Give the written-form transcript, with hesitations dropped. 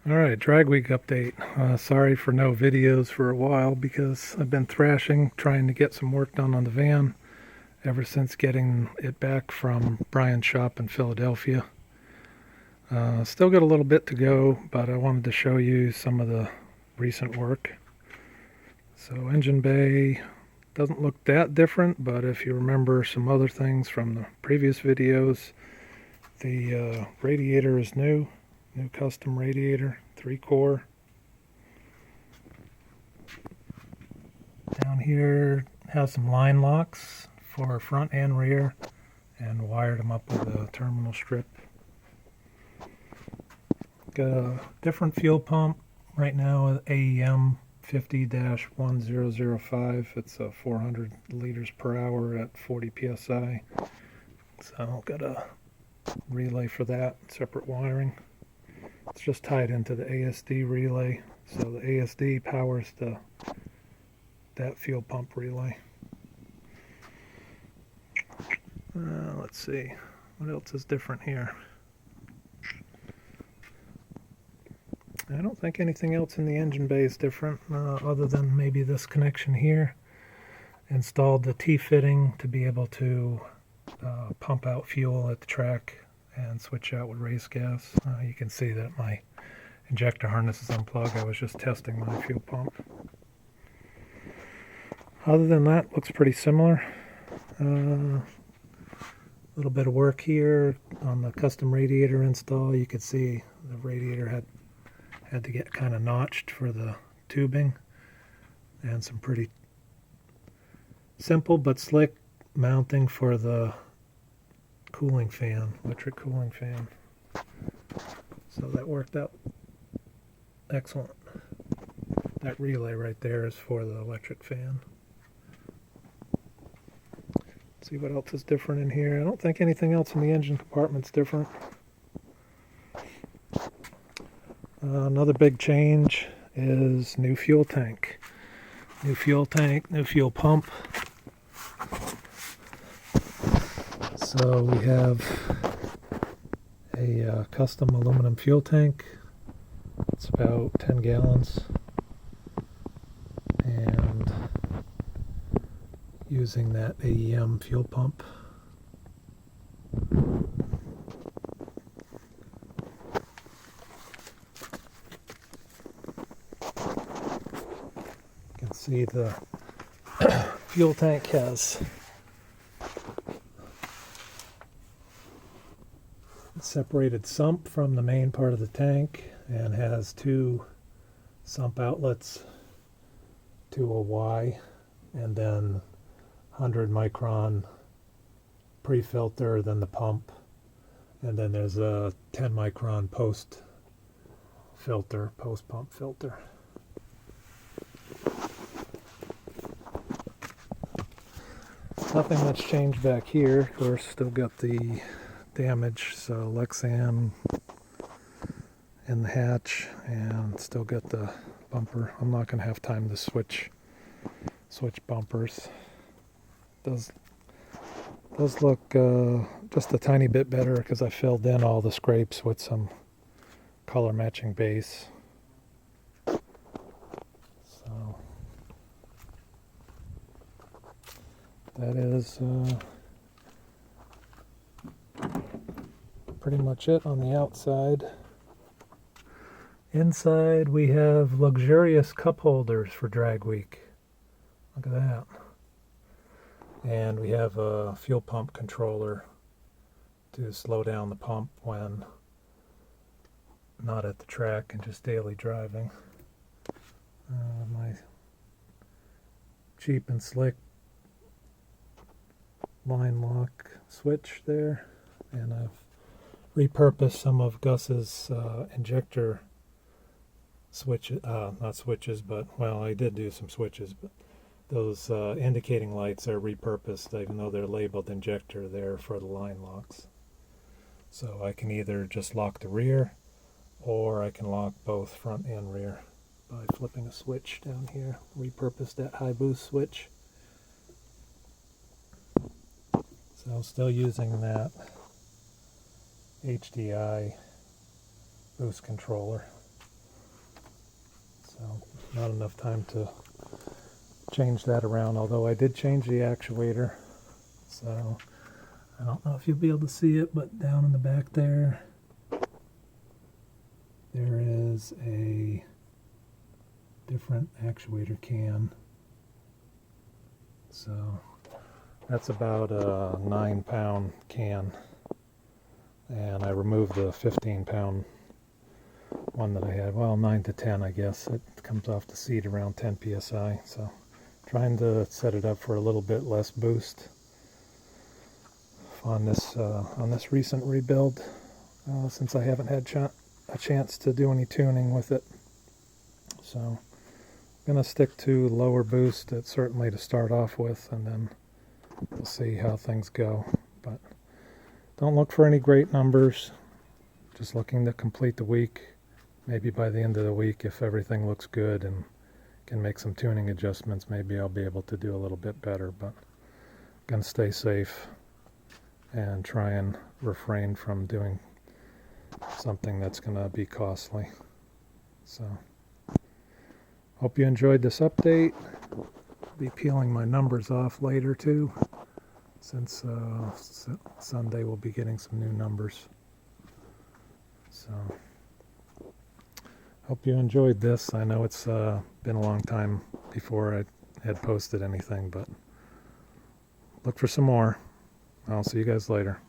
Alright, drag week update. Sorry for no videos for a while because I've been thrashing, trying to get some work done on the van ever since getting it back from Brian's shop in Philadelphia. Still got a little bit to go, but I wanted to show you some of the recent work. So engine bay doesn't look that different, but if you remember some other things from the previous videos, the radiator is new custom radiator, 3-core. Down here has some line locks for front and rear, and wired them up with a terminal strip. Got a different fuel pump right now, AEM 50-1005. It's a 400 liters per hour at 40 psi. So got a relay for that, separate wiring. It's just tied into the ASD relay, so the ASD powers that fuel pump relay. Let's see, what else is different here? I don't think anything else in the engine bay is different, other than maybe this connection here. Installed the T-fitting to be able to pump out fuel at the track and switch out with race gas. You can see that my injector harness is unplugged. I was just testing my fuel pump. Other than that, looks pretty similar. A little bit of work here on the custom radiator install. You could see the radiator had to get kind of notched for the tubing, and some pretty simple but slick mounting for the cooling fan, electric cooling fan. So that worked out excellent. That relay right there is for the electric fan. Let's see what else is different in here. I don't think anything else in the engine compartment's different. Another big change is new fuel tank. New fuel tank, new fuel pump. So we have a custom aluminum fuel tank. It's about 10 gallons. And using that AEM fuel pump. You can see the fuel tank has separated sump from the main part of the tank, and has two sump outlets to a Y, and then 100 micron pre-filter, then the pump, and then there's a 10 micron post pump filter. Nothing much changed back here. Of course, still got the damage, so Lexan in the hatch, and still got the bumper. I'm not going to have time to switch bumpers. Does look just a tiny bit better because I filled in all the scrapes with some color matching base. So that is pretty much it on the outside. Inside we have luxurious cup holders for drag week. Look at that. And we have a fuel pump controller to slow down the pump when not at the track and just daily driving. My cheap and slick line lock switch there, and I've repurposed some of Gus's injector switches, not switches, but well, I did do some switches, but those indicating lights are repurposed, even though they're labeled injector there for the line locks. So I can either just lock the rear, or I can lock both front and rear by flipping a switch down here. Repurposed that high boost switch. So I'm still using that HDI boost controller. So not enough time to change that around, although I did change the actuator. So I don't know if you'll be able to see it, but down in the back there is a different actuator can. So that's about a 9-pound can, and I removed the 15-pound one that I had. Well, 9 to 10, I guess. It comes off the seat around 10 psi. So trying to set it up for a little bit less boost on this recent rebuild, since I haven't had a chance to do any tuning with it. So I'm gonna stick to lower boost, certainly to start off with, and then we'll see how things go. But don't look for any great numbers, just looking to complete the week. Maybe by the end of the week, if everything looks good and can make some tuning adjustments, maybe I'll be able to do a little bit better. But I'm gonna stay safe and try and refrain from doing something that's gonna be costly. So hope you enjoyed this update. I'll be peeling my numbers off later too, since Sunday we'll be getting some new numbers. So hope you enjoyed this. I know it's been a long time before I had posted anything, but look for some more. I'll see you guys later.